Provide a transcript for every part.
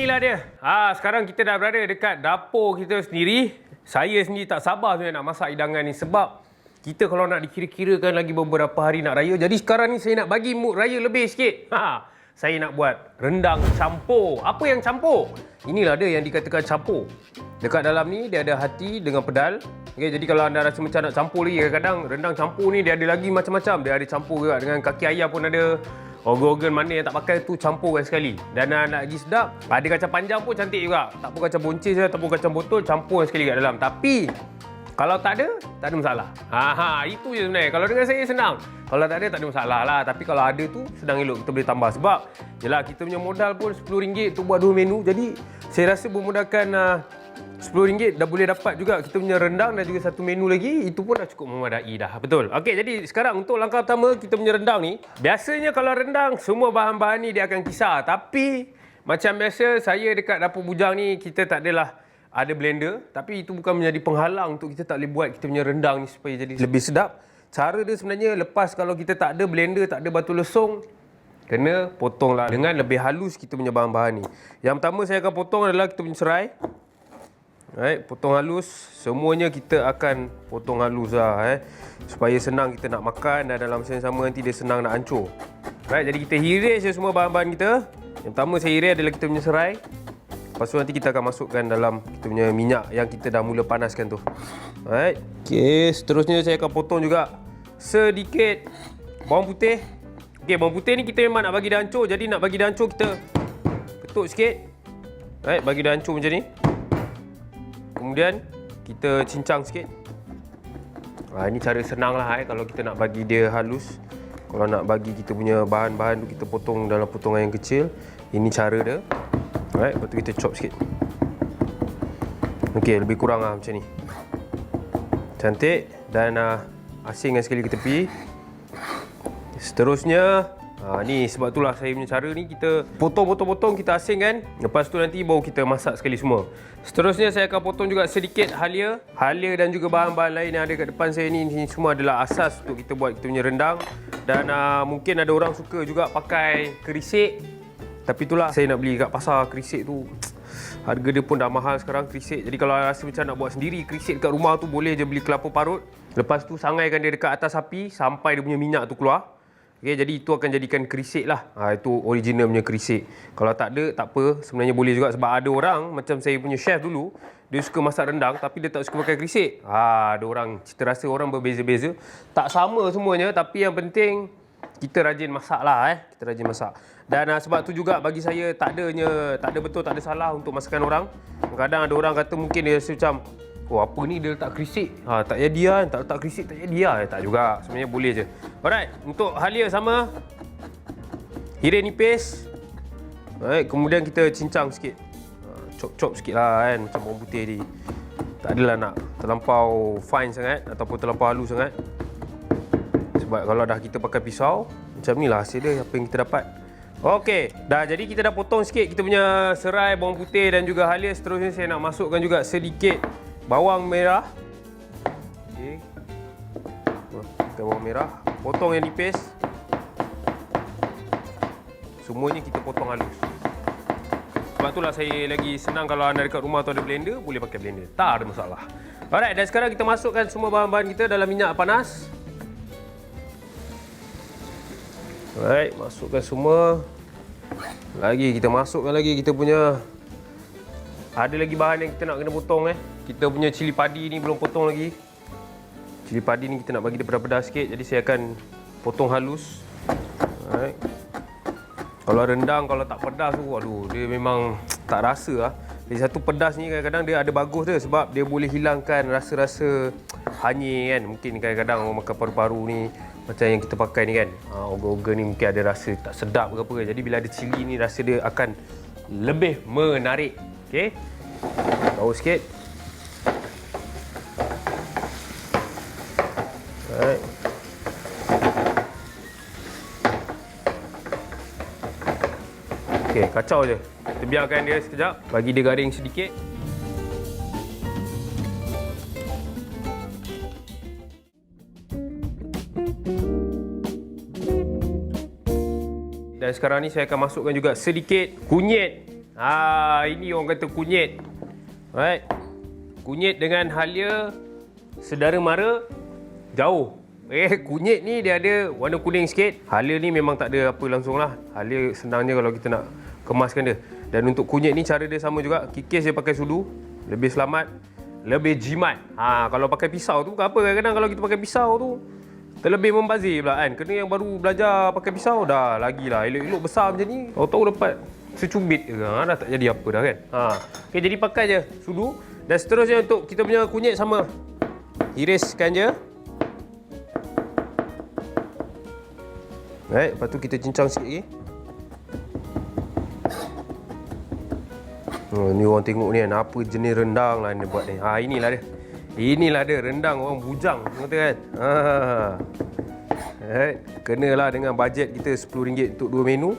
inilah dia. Sekarang kita dah berada dekat dapur kita sendiri. Saya sendiri tak sabar sebenarnya nak masak hidangan ni sebab kita kalau nak dikira-kirakan lagi beberapa hari nak raya. Jadi sekarang ni saya nak bagi mood raya lebih sikit. Saya nak buat rendang campur. Apa yang campur? Inilah dia yang dikatakan campur. Dekat dalam ni dia ada hati dengan pedal. Okay, jadi kalau anda rasa macam nak campur lagi, kadang-kadang rendang campur ni dia ada lagi macam-macam. Dia ada campur juga dengan kaki ayam pun ada. Organ-organ mana yang tak pakai tu campurkan sekali. Dan nak lagi sedap, ada kacang panjang pun cantik juga. Tak pun kacang boncis ataupun kacang botol, campur sekali kat dalam. Tapi kalau tak ada masalah. Itu je sebenarnya. Kalau dengan saya senang. Kalau tak ada masalah lah. Tapi kalau ada tu sedang elok kita boleh tambah. Sebab yelah kita punya modal pun RM10 untuk buat 2 menu. Jadi saya rasa memudahkan RM10 dah boleh dapat juga kita punya rendang dan juga satu menu lagi. Itu pun dah cukup memadai dah. Betul. Okey, jadi sekarang untuk langkah pertama kita punya rendang ni. Biasanya kalau rendang semua bahan-bahan ni dia akan kisar. Tapi macam biasa saya dekat dapur bujang ni kita tak adalah ada blender, tapi itu bukan menjadi penghalang untuk kita tak boleh buat kita punya rendang ni supaya jadi lebih sedap. Cara dia sebenarnya lepas kalau kita tak ada blender, tak ada batu lesung, kena potonglah dengan lebih halus kita punya bahan-bahan ni. Yang pertama saya akan potong adalah kita punya serai. Right, potong halus. Semuanya kita akan potong halus lah. Supaya senang kita nak makan dan dalam masa yang sama nanti dia senang nak hancur. Right, jadi kita iris je semua bahan-bahan kita. Yang pertama saya iris adalah kita punya serai. Lepas tu nanti kita akan masukkan dalam kita punya minyak yang kita dah mula panaskan tu. Alright. Okey, seterusnya saya akan potong juga sedikit bawang putih. Okey, bawang putih ni kita memang nak bagi dia hancur. Jadi nak bagi dia hancur kita ketuk sikit. Alright, bagi dia hancur macam ni. Kemudian kita cincang sikit. Ini cara senang lah kalau kita nak bagi dia halus. Kalau nak bagi kita punya bahan-bahan tu kita potong dalam potongan yang kecil. Ini cara dia. Alright, lepas tu kita chop sikit. Okey, lebih kurang lah macam ni. Cantik. Dan asingkan sekali ke tepi. Seterusnya ni sebab itulah saya punya cara ni. Kita potong-potong-potong, kita asingkan. Lepas tu nanti baru kita masak sekali semua. Seterusnya saya akan potong juga sedikit halia. Halia dan juga bahan-bahan lain yang ada kat depan saya ni. Ini semua adalah asas untuk kita buat kita punya rendang. Dan mungkin ada orang suka juga pakai kerisik. Tapi itulah saya nak beli kat pasar kerisik tu. Harga dia pun dah mahal sekarang kerisik. Jadi kalau rasa macam nak buat sendiri kerisik dekat rumah tu, boleh je beli kelapa parut. Lepas tu sangaikan dia dekat atas api sampai dia punya minyak tu keluar. Okay, jadi itu akan jadikan kerisik lah. Itu original punya kerisik. Kalau tak ada, tak apa. Sebenarnya boleh juga sebab ada orang macam saya punya chef dulu. Dia suka masak rendang tapi dia tak suka pakai kerisik. Ada orang, cita rasa orang berbeza-beza. Tak sama semuanya tapi yang penting kita rajin masak lah. Kita rajin masak. Dan sebab tu juga bagi saya tak ada betul, tak ada salah untuk masakan orang. Kadang ada orang kata mungkin dia rasa macam, oh apa ni dia letak kerisik. Tak jadi lah, tak letak kerisik tak jadi lah. Tak juga, sebenarnya boleh je. Alright, untuk halia sama. Iris nipis. Alright, kemudian kita cincang sikit. Chop-chop sikit lah kan, macam bawang putih ni. Tak adalah nak terlampau fine sangat ataupun terlampau halus sangat. Sebab kalau dah kita pakai pisau, macam ni lah hasil dia, apa yang kita dapat. Okey, jadi kita dah potong sikit kita punya serai, bawang putih dan juga halia. Seterusnya saya nak masukkan juga sedikit bawang merah. Okey. Bawang merah, potong yang nipis. Semuanya kita potong halus. Sebab itulah saya lagi senang kalau anda dekat rumah tu ada blender, boleh pakai blender. Tak ada masalah. Alright, dan sekarang kita masukkan semua bahan-bahan kita dalam minyak panas. Alright, masukkan semua. Lagi kita masukkan lagi kita punya, ada lagi bahan yang kita nak kena potong. Kita punya cili padi ni belum potong lagi. Cili padi ni kita nak bagi dia pedas-pedas sikit. Jadi saya akan potong halus. Alright. Kalau rendang kalau tak pedas tu, aduh, dia memang tak rasa lah. Jadi satu pedas ni kadang-kadang dia ada bagus dia sebab dia boleh hilangkan rasa-rasa hanyir kan. Mungkin kadang-kadang orang makan paru-paru ni macam yang kita pakai ni kan, organ-organ ni mungkin ada rasa tak sedap ke apa ke. Jadi bila ada cili ni rasa dia akan lebih menarik. Okey, tahu sikit. Alright. Okey, kacau je. Kita biarkan dia sekejap, bagi dia garing sedikit. Dan sekarang ni saya akan masukkan juga sedikit kunyit. Ini orang kata kunyit. Alright. Kunyit dengan halia sedara mara jauh. Kunyit ni dia ada warna kuning sikit. Halia ni memang tak ada apa langsung lah. Halia senangnya kalau kita nak kemaskan dia. Dan untuk kunyit ni cara dia sama juga. Kikis dia pakai sudu. Lebih selamat. Lebih jimat. Kalau pakai pisau tu bukan apa. Kadang-kadang kalau kita pakai pisau tu terlebih membazir pula kan. Kena yang baru belajar pakai pisau dah lagilah. Elok-elok besar macam ni. Tahu-tahu dapat secubit je. Dah tak jadi apa dah kan. Okay, jadi pakai je sudu. Dan seterusnya untuk kita punya kunyit sama. Iriskan je. Right, lepas tu kita cincang sikit lagi. Ni orang tengok ni kan. Apa jenis rendang lah dia buat ni. Inilah dia. Inilah dia rendang orang bujang. Kata kan. Right. Kenalah dengan bajet kita RM10 untuk 2 menu.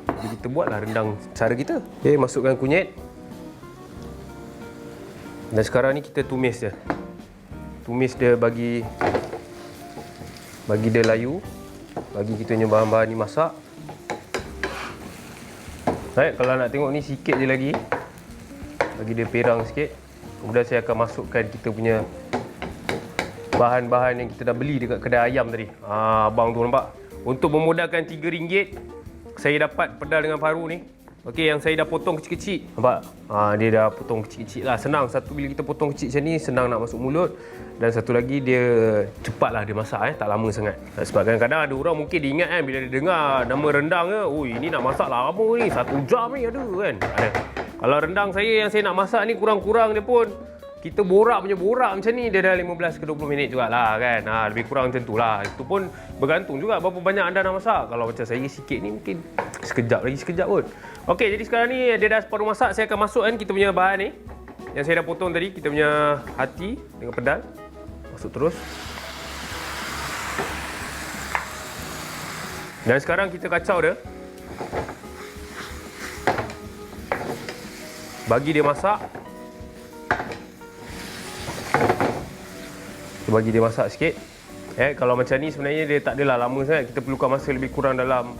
Jadi kita buatlah rendang cara kita. Okay, masukkan kunyit. Dan sekarang ni kita tumis dia. Tumis dia bagi dia layu. Bagi kita punya bahan-bahan ni masak. Right, kalau nak tengok ni sikit je lagi. Bagi dia perang sikit. Kemudian saya akan masukkan kita punya bahan-bahan yang kita dah beli dekat kedai ayam tadi. Abang tu nampak. Untuk memudahkan RM3, saya dapat pedal dengan paru ni. Okey, yang saya dah potong kecil-kecil. Nampak? Dia dah potong kecil-kecil lah. Senang. Satu bila kita potong kecil macam ni, senang nak masuk mulut. Dan satu lagi dia cepatlah dia masak. Tak lama sangat. Sebab kadang-kadang ada orang mungkin dia ingat kan, bila dia dengar nama rendang ke, oi ini nak masak lama ni, 1 jam ni ada kan. Ada. Kalau rendang saya yang saya nak masak ni kurang-kurang dia pun kita borak macam ni dia dah 15 ke 20 minit jugalah kan. Lebih kurang macam tu lah. Itu pun bergantung juga berapa banyak anda nak masak. Kalau macam saya sikit ni mungkin sekejap pun. Okey, jadi sekarang ni dia dah separuh masak. Saya akan masukkan kita punya bahan ni yang saya dah potong tadi. Kita punya hati dengan pedal. Masuk terus. Dan sekarang kita kacau dia. Bagi dia masak. Bagi dia masak sikit. Kalau macam ni sebenarnya dia tak adalah lama sangat. Kita perlukan masa lebih kurang dalam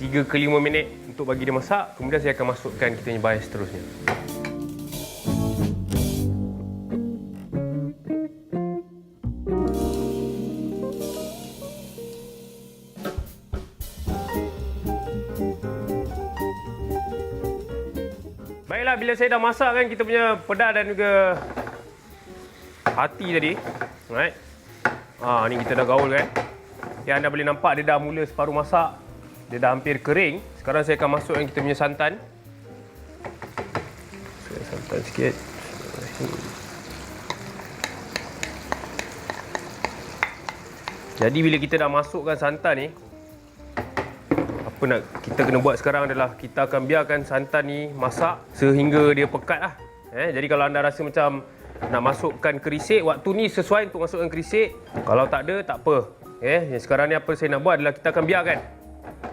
3 ke 5 minit untuk bagi dia masak. Kemudian saya akan masukkan kita punya bahan seterusnya. Baiklah, bila saya dah masak kan kita punya pedal dan juga hati tadi. Right. Ni kita dah gaul kan. Yang anda boleh nampak dia dah mula separuh masak. Dia dah hampir kering. Sekarang saya akan masukkan kita punya santan. Santan sikit. Jadi bila kita dah masukkan santan ni, apa nak kita kena buat sekarang adalah kita akan biarkan santan ni masak sehingga dia pekat lah. Jadi kalau anda rasa macam nak masukkan kerisik, waktu ni sesuai untuk masukkan kerisik. Kalau tak ada, tak apa. Yang sekarang ni apa saya nak buat adalah kita akan biarkan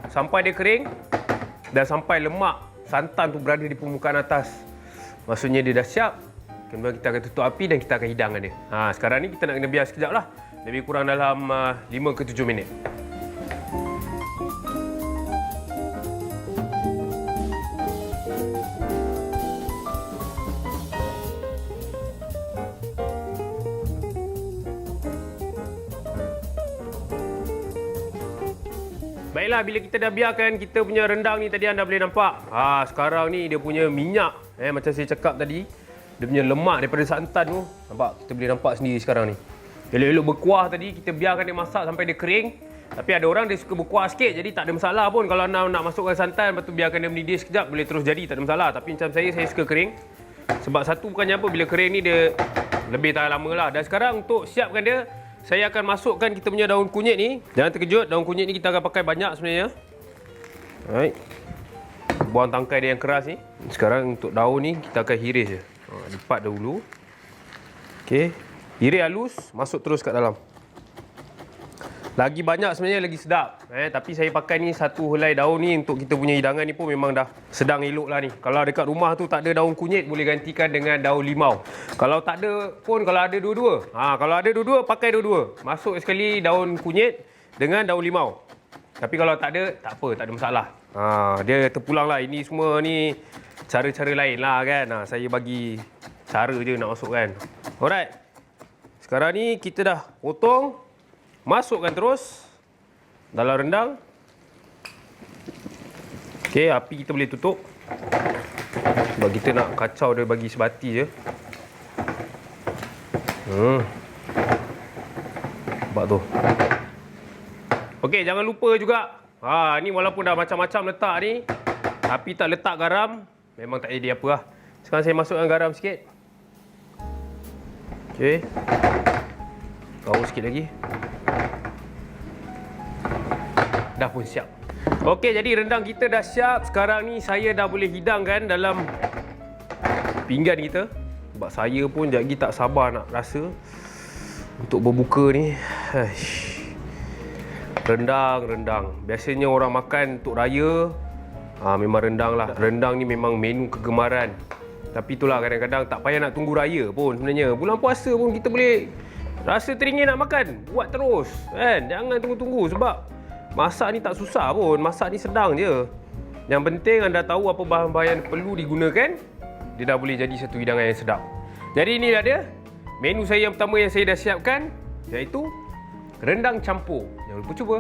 sampai dia kering dan sampai lemak santan tu berada di permukaan atas. Maksudnya dia dah siap. Kemudian kita akan tutup api dan kita akan hidangkan dia. Sekarang ni kita nak kena biar sekejap lah. Lebih kurang dalam 5 ke 7 minit. Baiklah, bila kita dah biarkan kita punya rendang ni tadi anda boleh nampak. Sekarang ni dia punya minyak. Macam saya cakap tadi. Dia punya lemak daripada santan tu. Nampak? Kita boleh nampak sendiri sekarang ni. Elok-elok berkuah tadi, kita biarkan dia masak sampai dia kering. Tapi ada orang dia suka berkuah sikit, jadi tak ada masalah pun. Kalau anda nak masukkan santan, lepas tu biarkan dia mendidih sekejap, boleh terus jadi, tak ada masalah. Tapi macam saya suka kering. Sebab satu bukannya apa, bila kering ni dia lebih tahan lama lah. Dan sekarang untuk siapkan dia, saya akan masukkan kita punya daun kunyit ni. Jangan terkejut, daun kunyit ni kita akan pakai banyak sebenarnya. Alright. Buang tangkai dia yang keras ni. Sekarang untuk daun ni kita akan hiris je. Lipat dahulu. Okey. Hiris halus, masuk terus kat dalam. Lagi banyak sebenarnya lagi sedap. Tapi saya pakai ni satu helai daun ni untuk kita punya hidangan ni pun memang dah sedang elok lah ni. Kalau dekat rumah tu tak ada daun kunyit, boleh gantikan dengan daun limau. Kalau tak ada pun, kalau ada dua-dua. Kalau ada dua-dua, pakai dua-dua. Masuk sekali daun kunyit dengan daun limau. Tapi kalau tak ada, tak apa, tak ada masalah. Dia terpulang lah. Ini semua ni cara-cara lain lah kan. Saya bagi cara je nak masukkan. Alright. Sekarang ni kita dah potong. Masukkan terus dalam rendang. Okey, api kita boleh tutup. Sebab kita nak kacau dia bagi sebati je. Nampak tu. Okey, jangan lupa juga. Ni walaupun dah macam-macam letak ni, tapi tak letak garam, memang tak jadi apa lah. Sekarang saya masukkan garam sikit. Okey. Bau sikit lagi. Dah pun siap. Okey, jadi rendang kita dah siap. Sekarang ni saya dah boleh hidangkan dalam pinggan kita. Sebab saya pun sekejap lagi tak sabar nak rasa untuk berbuka ni. Rendang. Biasanya orang makan untuk raya, memang rendang lah. Rendang ni memang menu kegemaran. Tapi itulah, kadang-kadang tak payah nak tunggu raya pun sebenarnya. Bulan puasa pun kita boleh rasa teringin nak makan. Buat terus kan. Jangan tunggu-tunggu sebab masak ni tak susah pun. Masak ni sedang je. Yang penting anda tahu apa bahan-bahan yang perlu digunakan. Dia dah boleh jadi satu hidangan yang sedap. Jadi inilah dia menu saya yang pertama yang saya dah siapkan, iaitu rendang campur. Jangan lupa cuba.